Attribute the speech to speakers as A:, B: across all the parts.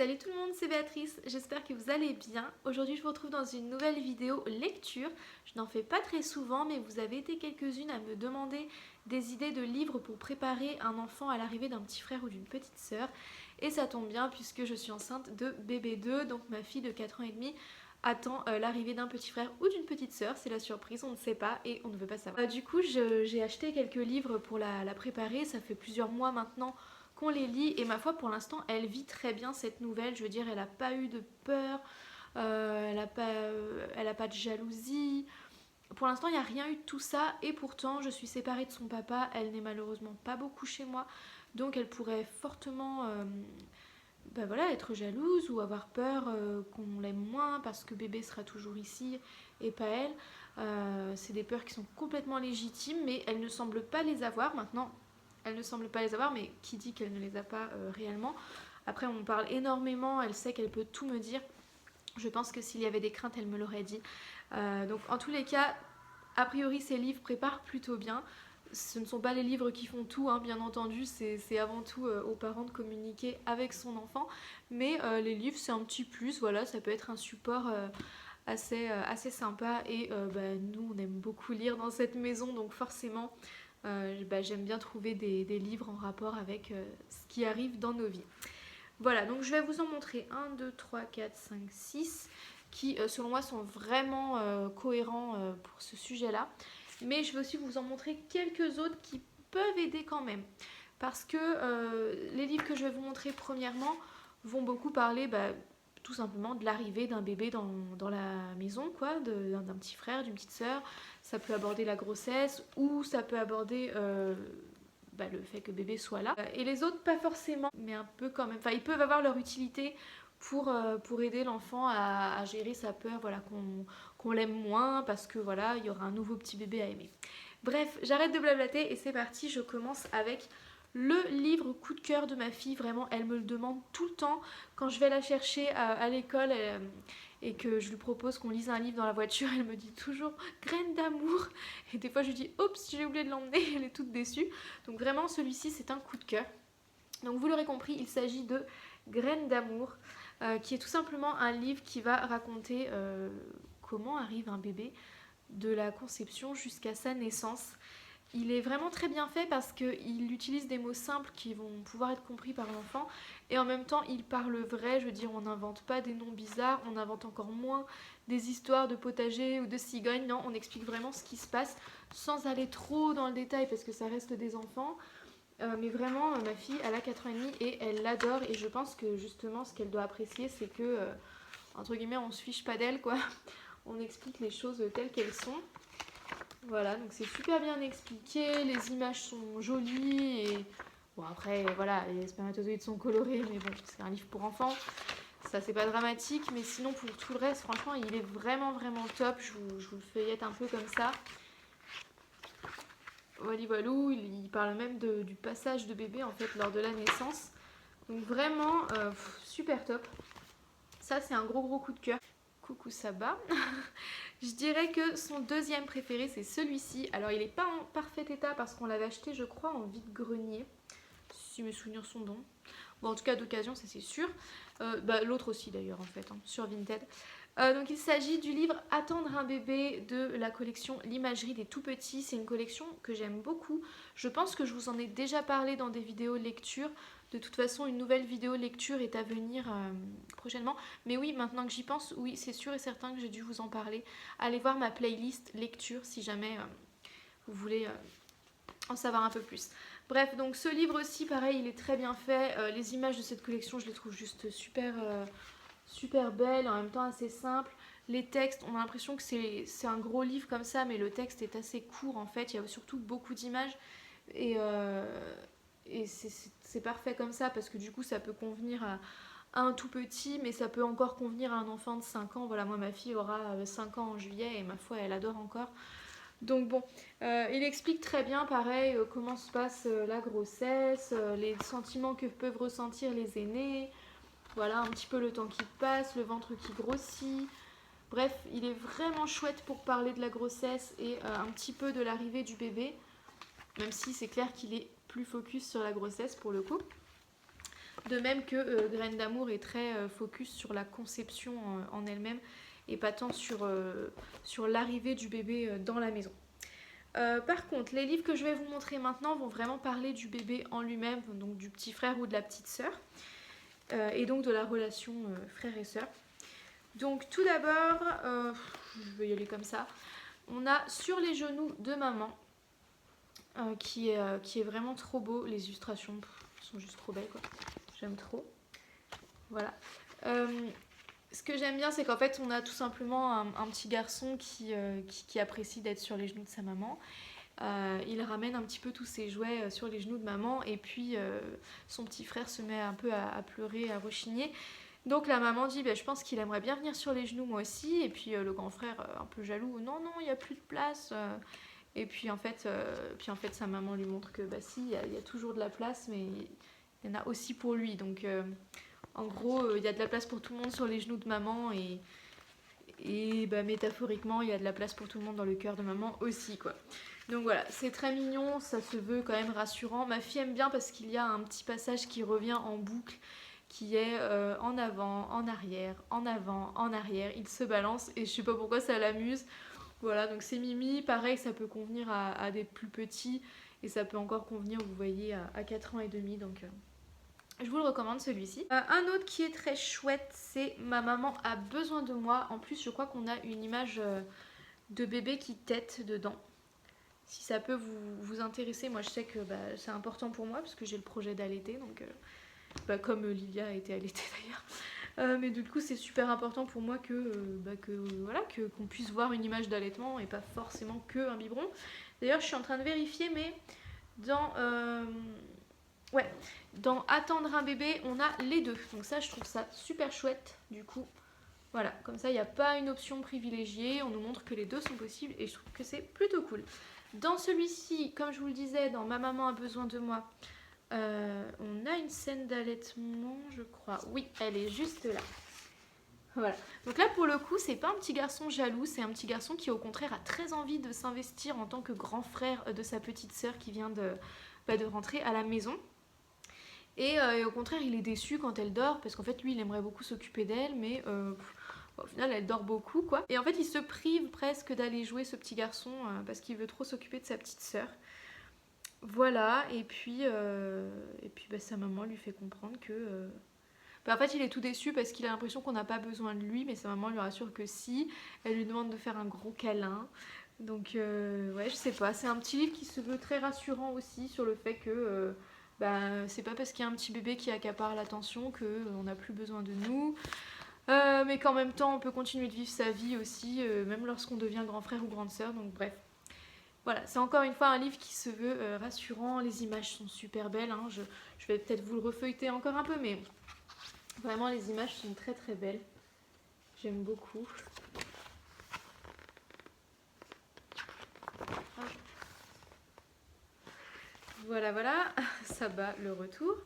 A: Salut tout le monde, c'est Béatrice, j'espère que vous allez bien. Aujourd'hui je vous retrouve dans une nouvelle vidéo lecture. Je n'en fais pas très souvent mais vous avez été quelques-unes à me demander des idées de livres pour préparer un enfant à l'arrivée d'un petit frère ou d'une petite sœur. Et ça tombe bien puisque je suis enceinte de bébé 2, donc ma fille de 4 ans et demi attend l'arrivée d'un petit frère ou d'une petite sœur, c'est la surprise, on ne sait pas et on ne veut pas savoir. Du coup j'ai acheté quelques livres pour la préparer, ça fait plusieurs mois maintenant qu'on les lit et ma foi pour l'instant elle vit très bien cette nouvelle, je veux dire elle n'a pas eu de peur, elle a pas de jalousie, pour l'instant il n'y a rien eu de tout ça et pourtant je suis séparée de son papa, elle n'est malheureusement pas beaucoup chez moi donc elle pourrait fortement voilà, être jalouse ou avoir peur qu'on l'aime moins parce que bébé sera toujours ici et pas elle. C'est des peurs qui sont complètement légitimes mais elle ne semble pas les avoir maintenant. Elle ne semble pas les avoir, mais qui dit qu'elle ne les a pas réellement? Après, on parle énormément, elle sait qu'elle peut tout me dire. Je pense que s'il y avait des craintes, elle me l'aurait dit. Donc, en tous les cas, a priori, ces livres préparent plutôt bien. Ce ne sont pas les livres qui font tout, hein, bien entendu, c'est avant tout aux parents de communiquer avec son enfant. Mais les livres, c'est un petit plus, voilà, ça peut être un support assez sympa. Et nous, on aime beaucoup lire dans cette maison, donc forcément, j'aime bien trouver des livres en rapport avec ce qui arrive dans nos vies. Voilà, donc je vais vous en montrer 1, 2, 3, 4, 5, 6 qui selon moi sont vraiment cohérents pour ce sujet-là. Mais je vais aussi vous en montrer quelques autres qui peuvent aider quand même. Parce que les livres que je vais vous montrer premièrement vont beaucoup parler tout simplement de l'arrivée d'un bébé dans la maison, quoi, d'un petit frère, d'une petite sœur. Ça peut aborder la grossesse ou ça peut aborder le fait que bébé soit là. Et les autres, pas forcément, mais un peu quand même. Enfin, ils peuvent avoir leur utilité pour aider l'enfant à gérer sa peur, voilà, qu'on l'aime moins parce que voilà, il y aura un nouveau petit bébé à aimer. Bref, j'arrête de blablater et c'est parti, je commence avec le livre coup de cœur de ma fille. Vraiment, elle me le demande tout le temps. Quand je vais la chercher à l'école et que je lui propose qu'on lise un livre dans la voiture, elle me dit toujours Graines d'amour. Et des fois, je lui dis oups, j'ai oublié de l'emmener, elle est toute déçue. Donc vraiment, celui-ci, c'est un coup de cœur. Donc vous l'aurez compris, il s'agit de Graines d'amour, qui est tout simplement un livre qui va raconter comment arrive un bébé de la conception jusqu'à sa naissance. Il est vraiment très bien fait parce qu'il utilise des mots simples qui vont pouvoir être compris par l'enfant et en même temps il parle vrai, je veux dire on n'invente pas des noms bizarres, on invente encore moins des histoires de potager ou de cigognes, non, on explique vraiment ce qui se passe sans aller trop dans le détail parce que ça reste des enfants. Mais vraiment ma fille elle a 4 ans et demi et elle l'adore et je pense que justement ce qu'elle doit apprécier c'est que entre guillemets on se fiche pas d'elle quoi, on explique les choses telles qu'elles sont. Voilà, donc c'est super bien expliqué, les images sont jolies et bon après voilà, les spermatozoïdes sont colorés mais bon, c'est un livre pour enfants, ça c'est pas dramatique mais sinon pour tout le reste, franchement il est vraiment top, je vous le feuillette un peu comme ça. Voilà, voilou, il parle même du passage de bébé en fait lors de la naissance. Donc vraiment super top. Ça c'est un gros coup de cœur. Coucou Saba. Je dirais que son deuxième préféré c'est celui-ci. Alors il n'est pas en parfait état parce qu'on l'avait acheté je crois en vide-grenier, si mes souvenirs sont bons. Bon en tout cas d'occasion ça c'est sûr. L'autre aussi d'ailleurs en fait, hein, sur Vinted. Donc il s'agit du livre Attendre un bébé de la collection L'imagerie des tout petits. C'est une collection que j'aime beaucoup. Je pense que je vous en ai déjà parlé dans des vidéos lecture. De toute façon une nouvelle vidéo lecture est à venir prochainement. Mais oui, maintenant que j'y pense, oui c'est sûr et certain que j'ai dû vous en parler. Allez voir ma playlist lecture si jamais vous voulez en savoir un peu plus. Bref, donc ce livre aussi pareil il est très bien fait. Les images de cette collection je les trouve juste super belle, en même temps assez simple. Les textes, on a l'impression que c'est un gros livre comme ça, mais le texte est assez court en fait. Il y a surtout beaucoup d'images et c'est parfait comme ça parce que du coup ça peut convenir à un tout petit, mais ça peut encore convenir à un enfant de 5 ans. Voilà, moi ma fille aura 5 ans en juillet et ma foi elle adore encore. Donc bon, il explique très bien pareil comment se passe la grossesse, les sentiments que peuvent ressentir les aînés. Voilà, un petit peu le temps qui passe, le ventre qui grossit. Bref, il est vraiment chouette pour parler de la grossesse et un petit peu de l'arrivée du bébé. Même si c'est clair qu'il est plus focus sur la grossesse pour le coup. De même que Graines d'amour est très focus sur la conception en elle-même et pas tant sur l'arrivée du bébé dans la maison. Par contre, les livres que je vais vous montrer maintenant vont vraiment parler du bébé en lui-même, donc du petit frère ou de la petite sœur, et donc de la relation frère et sœur. Donc tout d'abord, je vais y aller comme ça, on a Sur les genoux de maman, qui est vraiment trop beau. Les illustrations sont juste trop belles, quoi. J'aime trop. Voilà. Ce que j'aime bien, c'est qu'en fait, on a tout simplement un petit garçon qui apprécie d'être sur les genoux de sa maman. Il ramène un petit peu tous ses jouets sur les genoux de maman, et puis son petit frère se met un peu à pleurer, à rechigner. Donc la maman dit je pense qu'il aimerait bien venir sur les genoux moi aussi, et puis le grand frère un peu jaloux, non il n'y a plus de place. Et puis en fait sa maman lui montre que si, il y a toujours de la place, mais il y en a aussi pour lui. Donc en gros il y a de la place pour tout le monde sur les genoux de maman, et métaphoriquement il y a de la place pour tout le monde dans le cœur de maman aussi, quoi. Donc voilà, c'est très mignon, ça se veut quand même rassurant. Ma fille aime bien parce qu'il y a un petit passage qui revient en boucle, qui est en avant, en arrière, en avant, en arrière. Il se balance et je sais pas pourquoi ça l'amuse. Voilà, donc c'est Mimi. Pareil, ça peut convenir à des plus petits, et ça peut encore convenir, vous voyez, à 4 ans et demi. Donc je vous le recommande, celui-ci. Un autre qui est très chouette, c'est Ma maman a besoin de moi. En plus, je crois qu'on a une image de bébé qui tète dedans. Si ça peut vous intéresser, moi je sais que c'est important pour moi parce que j'ai le projet d'allaiter, donc comme Livia a été allaitée d'ailleurs. Mais du coup c'est super important pour moi qu'on puisse voir une image d'allaitement et pas forcément que un biberon. D'ailleurs je suis en train de vérifier, mais dans Attendre un bébé, on a les deux. Donc ça, je trouve ça super chouette. Du coup, voilà, comme ça il n'y a pas une option privilégiée, on nous montre que les deux sont possibles, et je trouve que c'est plutôt cool. Dans celui-ci, comme je vous le disais, dans Ma maman a besoin de moi, on a une scène d'allaitement, je crois. Oui, elle est juste là. Voilà. Donc là, pour le coup, c'est pas un petit garçon jaloux, c'est un petit garçon qui, au contraire, a très envie de s'investir en tant que grand frère de sa petite sœur qui vient de rentrer à la maison. Et au contraire, il est déçu quand elle dort, parce qu'en fait, lui, il aimerait beaucoup s'occuper d'elle, mais au final, elle dort beaucoup, quoi. Et en fait, il se prive presque d'aller jouer, ce petit garçon, parce qu'il veut trop s'occuper de sa petite sœur. Voilà, et puis sa maman lui fait comprendre que... en fait, il est tout déçu parce qu'il a l'impression qu'on n'a pas besoin de lui, mais sa maman lui rassure que si. Elle lui demande de faire un gros câlin. Donc, ouais, je sais pas. C'est un petit livre qui se veut très rassurant aussi sur le fait que c'est pas parce qu'il y a un petit bébé qui accapare l'attention qu'on n'a plus besoin de nous. Mais qu'en même temps, on peut continuer de vivre sa vie aussi, même lorsqu'on devient grand frère ou grande sœur. Donc, bref. Voilà, c'est encore une fois un livre qui se veut rassurant. Les images sont super belles, hein. Je vais peut-être vous le refeuilleter encore un peu, mais vraiment les images sont très très belles. J'aime beaucoup. Voilà, voilà, ça bat le retour.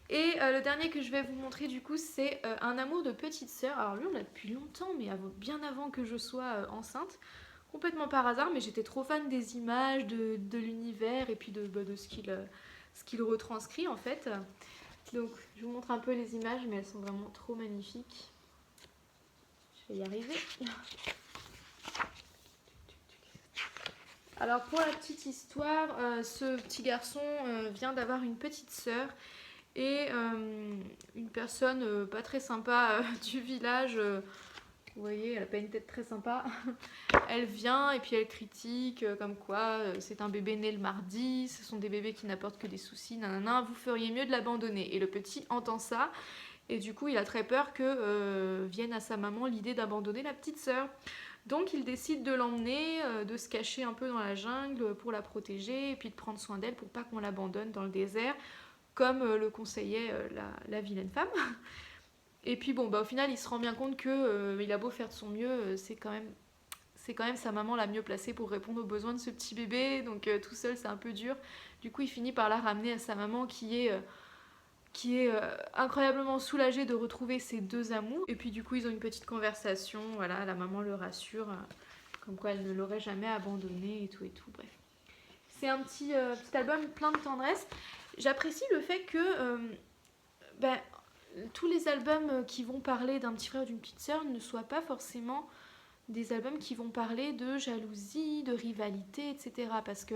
A: Et le dernier que je vais vous montrer du coup, c'est Un amour de petite sœur. Alors lui, on l'a depuis longtemps, mais bien avant que je sois enceinte. Complètement par hasard, mais j'étais trop fan des images, de l'univers, et puis de ce qu'il retranscrit en fait. Donc je vous montre un peu les images, mais elles sont vraiment trop magnifiques. Je vais y arriver. Alors pour la petite histoire, ce petit garçon vient d'avoir une petite sœur, et une personne pas très sympa du village... vous voyez, elle n'a pas une tête très sympa. Elle vient et puis elle critique comme quoi c'est un bébé né le mardi, ce sont des bébés qui n'apportent que des soucis, nanana, vous feriez mieux de l'abandonner. Et le petit entend ça, et du coup il a très peur que vienne à sa maman l'idée d'abandonner la petite sœur. Donc il décide de l'emmener, de se cacher un peu dans la jungle pour la protéger, et puis de prendre soin d'elle pour pas qu'on l'abandonne dans le désert, comme le conseillait la vilaine femme. Et puis bon, au final, il se rend bien compte que il a beau faire de son mieux, c'est quand même sa maman la mieux placée pour répondre aux besoins de ce petit bébé. Donc tout seul, c'est un peu dur. Du coup, il finit par la ramener à sa maman qui est incroyablement soulagée de retrouver ses deux amours. Et puis du coup, ils ont une petite conversation. Voilà, la maman le rassure, comme quoi elle ne l'aurait jamais abandonné et tout et tout. Bref. C'est un petit album plein de tendresse. J'apprécie le fait que... ben, tous les albums qui vont parler d'un petit frère ou d'une petite sœur ne soient pas forcément des albums qui vont parler de jalousie, de rivalité, etc. Parce que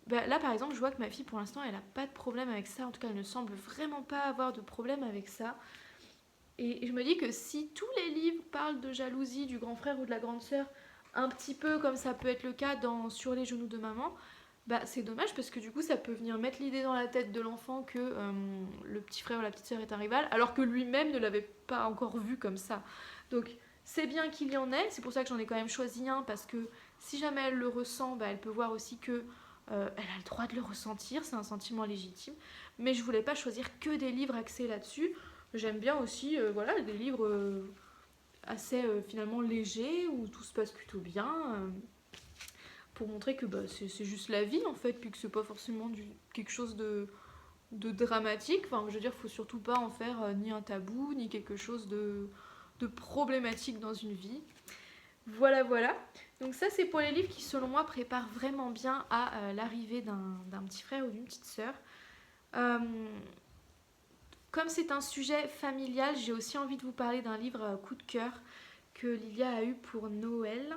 A: ben, là, par exemple, je vois que ma fille, pour l'instant, elle n'a pas de problème avec ça. En tout cas, elle ne semble vraiment pas avoir de problème avec ça. Et je me dis que si tous les livres parlent de jalousie du grand frère ou de la grande sœur, un petit peu comme ça peut être le cas dans Sur les genoux de maman, bah c'est dommage parce que du coup ça peut venir mettre l'idée dans la tête de l'enfant que le petit frère ou la petite sœur est un rival, alors que lui-même ne l'avait pas encore vu comme ça. Donc c'est bien qu'il y en ait, c'est pour ça que j'en ai quand même choisi un, parce que si jamais elle le ressent, bah, elle peut voir aussi que elle a le droit de le ressentir, c'est un sentiment légitime. Mais je voulais pas choisir que des livres axés là-dessus. J'aime bien aussi voilà, des livres assez finalement légers, où tout se passe plutôt bien. Pour montrer que bah, c'est juste la vie en fait, puis que c'est pas forcément quelque chose de dramatique. Enfin, je veux dire, faut surtout pas en faire ni un tabou, ni quelque chose de problématique dans une vie. Voilà, voilà. Donc ça, c'est pour les livres qui, selon moi, préparent vraiment bien à l'arrivée d'un petit frère ou d'une petite sœur. Euh, Comme c'est un sujet familial, j'ai aussi envie de vous parler d'un livre coup de cœur que Lilia a eu pour Noël,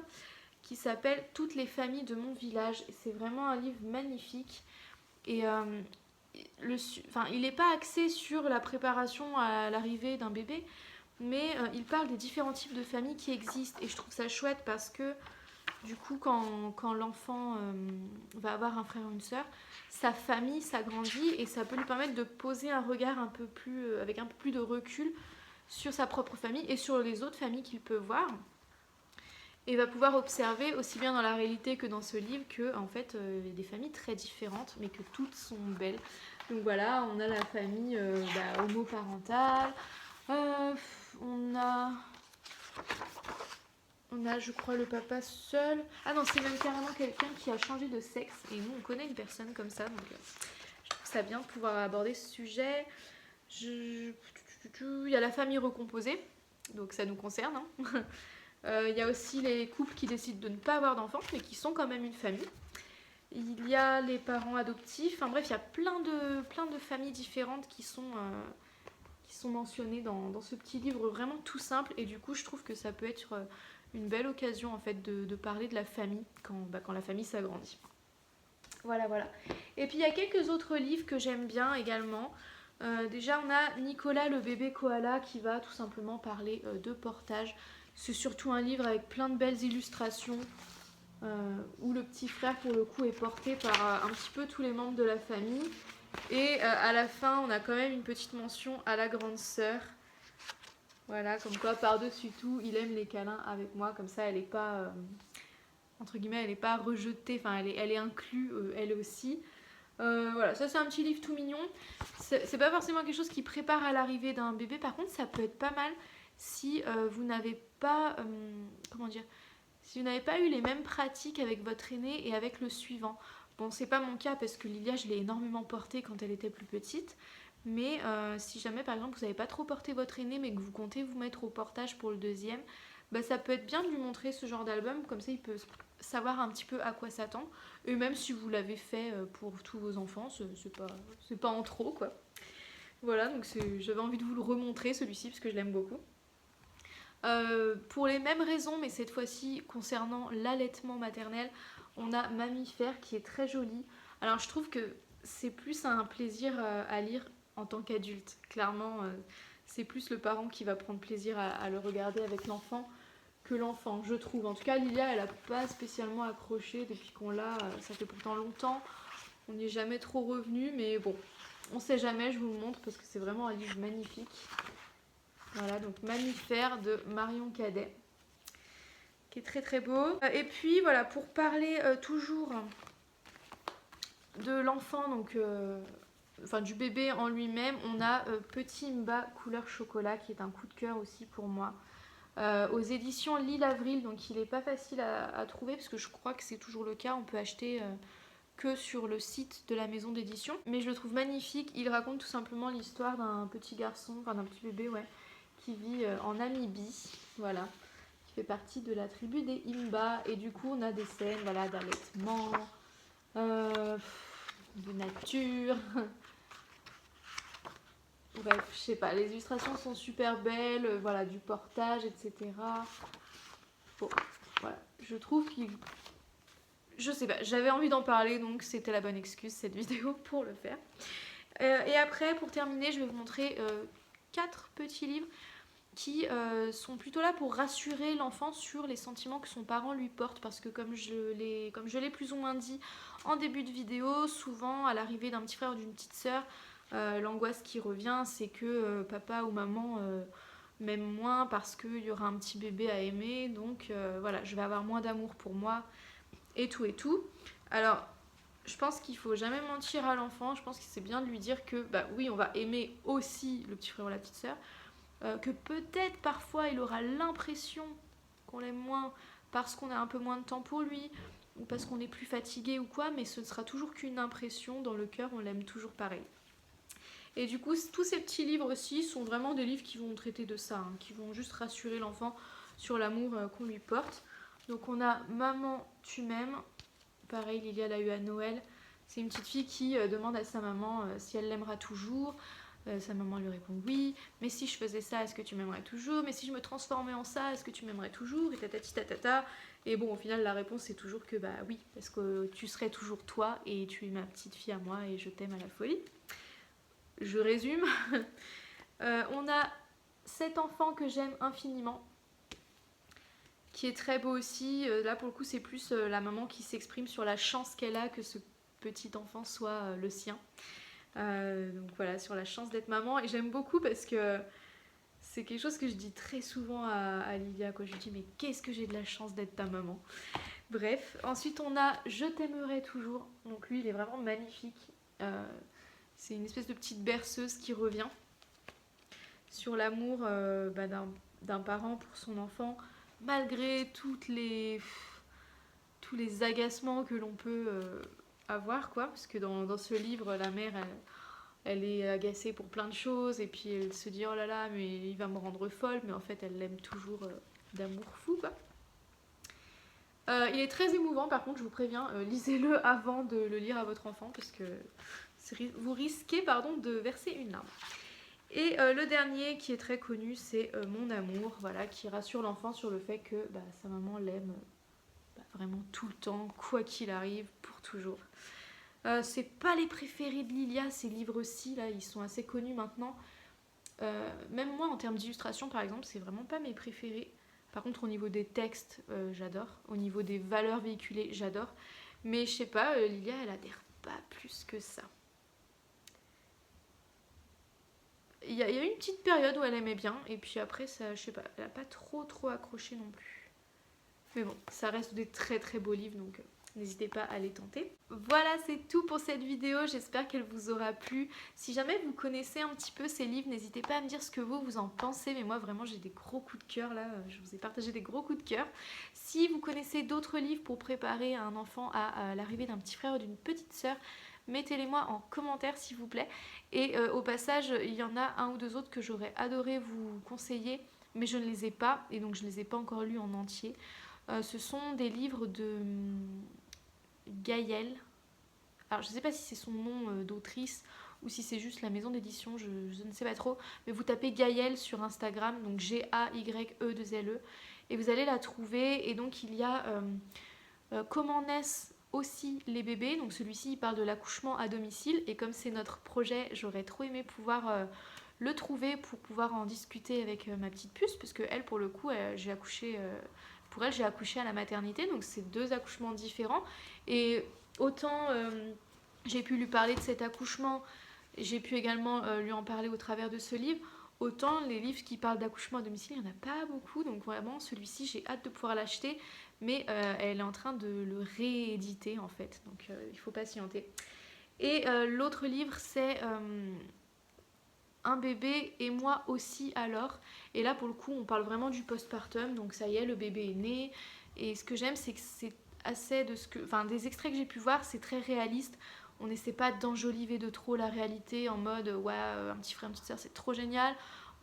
A: qui s'appelle Toutes les familles de mon village. C'est vraiment un livre magnifique. Et il n'est pas axé sur la préparation à l'arrivée d'un bébé, mais il parle des différents types de familles qui existent. Et je trouve ça chouette parce que du coup, quand l'enfant va avoir un frère ou une sœur, sa famille s'agrandit et ça peut lui permettre de poser un regard un peu plus, avec un peu plus de recul sur sa propre famille et sur les autres familles qu'il peut voir. Et va pouvoir observer aussi bien dans la réalité que dans ce livre que en fait il y a des familles très différentes mais que toutes sont belles. Donc voilà, on a la famille homoparentale, euh, on a je crois le papa seul. Ah non, c'est même carrément quelqu'un qui a changé de sexe et nous on connaît une personne comme ça, donc je trouve ça bien de pouvoir aborder ce sujet. Il y a la famille recomposée, donc ça nous concerne, hein. Il y a aussi les couples qui décident de ne pas avoir d'enfants, mais qui sont quand même une famille. Il y a les parents adoptifs. Enfin bref, il y a plein de familles différentes qui sont mentionnées dans ce petit livre vraiment tout simple. Et du coup, je trouve que ça peut être une belle occasion en fait de parler de la famille quand la famille s'agrandit. Voilà, voilà. Et puis il y a quelques autres livres que j'aime bien également. Déjà, on a Nicolas le bébé koala qui va tout simplement parler de portage. C'est surtout un livre avec plein de belles illustrations où le petit frère pour le coup est porté par un petit peu tous les membres de la famille. Et à la fin on a quand même une petite mention à la grande sœur. Voilà, comme quoi par-dessus tout il aime les câlins avec moi, comme ça elle n'est pas entre guillemets elle n'est pas rejetée, enfin elle est inclue elle aussi. Voilà, ça c'est un petit livre tout mignon. C'est pas forcément quelque chose qui prépare à l'arrivée d'un bébé, par contre ça peut être pas mal si vous n'avez pas, comment dire, si vous n'avez pas eu les mêmes pratiques avec votre aîné et avec le suivant. Bon, c'est pas mon cas parce que Lilia, je l'ai énormément portée quand elle était plus petite. Mais si jamais, par exemple, vous n'avez pas trop porté votre aîné, mais que vous comptez vous mettre au portage pour le deuxième, bah, ça peut être bien de lui montrer ce genre d'album. Comme ça, il peut savoir un petit peu à quoi s'attendre. Et même si vous l'avez fait pour tous vos enfants, c'est pas en trop, quoi. Voilà, donc j'avais envie de vous le remontrer, celui-ci, parce que je l'aime beaucoup. Pour les mêmes raisons, mais cette fois-ci concernant l'allaitement maternel, on a Mammifère qui est très joli. Alors je trouve que c'est plus un plaisir à lire en tant qu'adulte. Clairement, c'est plus le parent qui va prendre plaisir à le regarder avec l'enfant que l'enfant, je trouve. En tout cas, Lilia, elle n'a pas spécialement accroché depuis qu'on l'a. Ça fait pourtant longtemps. On n'y est jamais trop revenu, mais bon, on sait jamais, je vous le montre parce que c'est vraiment un livre magnifique. Voilà, donc Mammifère de Marion Cadet, qui est très très beau. Et puis voilà, pour parler toujours de l'enfant, donc enfin du bébé en lui-même, on a Petit Mba couleur chocolat, qui est un coup de cœur aussi pour moi. Aux éditions L'Île Avril, donc il n'est pas facile à trouver, parce que je crois que c'est toujours le cas, on peut acheter que sur le site de la maison d'édition. Mais je le trouve magnifique, il raconte tout simplement l'histoire d'un petit garçon, enfin d'un petit bébé, ouais, qui vit en Namibie, voilà, qui fait partie de la tribu des Imba. Et du coup, on a des scènes voilà, d'allaitement, de nature. Bref, je sais pas, les illustrations sont super belles, voilà, du portage, etc. Bon, voilà, je trouve qu'il... Je sais pas, j'avais envie d'en parler, donc c'était la bonne excuse, cette vidéo, pour le faire. Et après, pour terminer, je vais vous montrer 4 petits livres qui sont plutôt là pour rassurer l'enfant sur les sentiments que son parent lui porte, parce que comme je l'ai plus ou moins dit en début de vidéo, souvent à l'arrivée d'un petit frère ou d'une petite sœur, l'angoisse qui revient, c'est que papa ou maman m'aime moins parce qu'il y aura un petit bébé à aimer, donc voilà, je vais avoir moins d'amour pour moi, et tout et tout. Alors, je pense qu'il faut jamais mentir à l'enfant, je pense que c'est bien de lui dire que, bah oui, on va aimer aussi le petit frère ou la petite sœur, que peut-être parfois il aura l'impression qu'on l'aime moins parce qu'on a un peu moins de temps pour lui ou parce qu'on est plus fatigué ou quoi, mais ce ne sera toujours qu'une impression, dans le cœur on l'aime toujours pareil. Et du coup, tous ces petits livres aussi sont vraiment des livres qui vont traiter de ça, hein, qui vont juste rassurer l'enfant sur l'amour qu'on lui porte. Donc on a Maman, tu m'aimes. Pareil, Lilia l'a eu à Noël. C'est une petite fille qui demande à sa maman si elle l'aimera toujours. Sa maman lui répond oui. Mais si je faisais ça, est-ce que tu m'aimerais toujours? Mais si je me transformais en ça, est-ce que tu m'aimerais toujours? Et tatati tatata. Et bon, au final, la réponse c'est toujours que bah oui, parce que tu serais toujours toi et tu es ma petite fille à moi et je t'aime à la folie. Je résume. On a Cet enfant que j'aime infiniment, qui est très beau aussi. Là, pour le coup, c'est plus la maman qui s'exprime sur la chance qu'elle a que ce petit enfant soit le sien. Donc voilà, sur la chance d'être maman. Et j'aime beaucoup parce que c'est quelque chose que je dis très souvent à Lilia, quoi. Je lui dis, mais qu'est-ce que j'ai de la chance d'être ta maman. Bref, ensuite on a Je t'aimerai toujours. Donc lui, il est vraiment magnifique. C'est une espèce de petite berceuse qui revient sur l'amour d'un parent pour son enfant, malgré tous les agacements que l'on peut avoir, quoi. Parce que dans ce livre, la mère, elle est agacée pour plein de choses, et puis elle se dit oh là là, mais il va me rendre folle, mais en fait, elle l'aime toujours d'amour fou, quoi. Il est très émouvant, par contre, je vous préviens, lisez-le avant de le lire à votre enfant, parce que vous risquez de verser une larme. Et le dernier qui est très connu, c'est Mon amour, voilà, qui rassure l'enfant sur le fait que sa maman l'aime vraiment tout le temps, quoi qu'il arrive, pour toujours. C'est pas les préférés de Lilia, ces livres-ci, là, ils sont assez connus maintenant. Même moi, en termes d'illustration, par exemple, c'est vraiment pas mes préférés. Par contre, au niveau des textes, j'adore. Au niveau des valeurs véhiculées, j'adore. Mais je sais pas, Lilia, elle adhère pas plus que ça. Il y a eu une petite période où elle aimait bien, et puis après, ça, je sais pas, elle a pas trop accroché non plus. Mais bon, ça reste des très très beaux livres, donc n'hésitez pas à les tenter. Voilà, c'est tout pour cette vidéo, j'espère qu'elle vous aura plu. Si jamais vous connaissez un petit peu ces livres, n'hésitez pas à me dire ce que vous en pensez. Mais moi vraiment j'ai des gros coups de cœur là, je vous ai partagé des gros coups de cœur. Si vous connaissez d'autres livres pour préparer un enfant à l'arrivée d'un petit frère ou d'une petite sœur, mettez-les moi en commentaire s'il vous plaît. Et au passage, il y en a un ou deux autres que j'aurais adoré vous conseiller, mais je ne les ai pas, et donc je ne les ai pas encore lus en entier. Ce sont des livres de Gaëlle. Alors je ne sais pas si c'est son nom d'autrice ou si c'est juste la maison d'édition, je ne sais pas trop. Mais vous tapez Gaëlle sur Instagram, donc G-A-Y-E-2-L-E, et vous allez la trouver. Et donc il y a Comment naissent aussi les bébés. Donc celui-ci il parle de l'accouchement à domicile. Et comme c'est notre projet, j'aurais trop aimé pouvoir le trouver pour pouvoir en discuter avec ma petite puce. Parce que elle, pour le coup, j'ai accouché... Pour elle, j'ai accouché à la maternité, donc c'est 2 accouchements différents. Et autant j'ai pu lui parler de cet accouchement, j'ai pu également lui en parler au travers de ce livre, autant les livres qui parlent d'accouchement à domicile, il n'y en a pas beaucoup. Donc vraiment, celui-ci, j'ai hâte de pouvoir l'acheter. Mais elle est en train de le rééditer, en fait. Donc il faut patienter. Et l'autre livre, c'est... Un bébé et moi aussi alors. Et là pour le coup on parle vraiment du postpartum, donc ça y est, le bébé est né. Et ce que j'aime c'est que c'est assez de ce que... Enfin des extraits que j'ai pu voir, c'est très réaliste. On n'essaie pas d'enjoliver de trop la réalité en mode ouais un petit frère, une petite soeur c'est trop génial.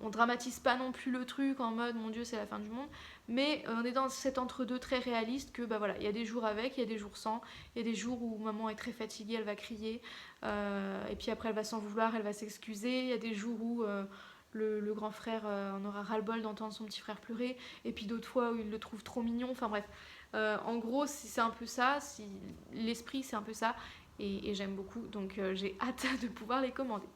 A: on dramatise pas non plus le truc en mode mon Dieu c'est la fin du monde, mais on est dans cet entre-deux très réaliste que bah voilà, il y a des jours avec, il y a des jours sans, il y a des jours où maman est très fatiguée, elle va crier, et puis après elle va s'en vouloir, elle va s'excuser, il y a des jours où le grand frère en aura ras-le-bol d'entendre son petit frère pleurer, et puis d'autres fois où il le trouve trop mignon, enfin bref. En gros, c'est un peu ça, l'esprit c'est un peu ça, et j'aime beaucoup, donc j'ai hâte de pouvoir les commander.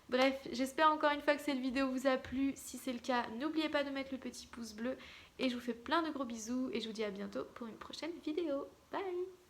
A: Bref, j'espère encore une fois que cette vidéo vous a plu. Si c'est le cas, n'oubliez pas de mettre le petit pouce bleu. Et je vous fais plein de gros bisous et je vous dis à bientôt pour une prochaine vidéo. Bye!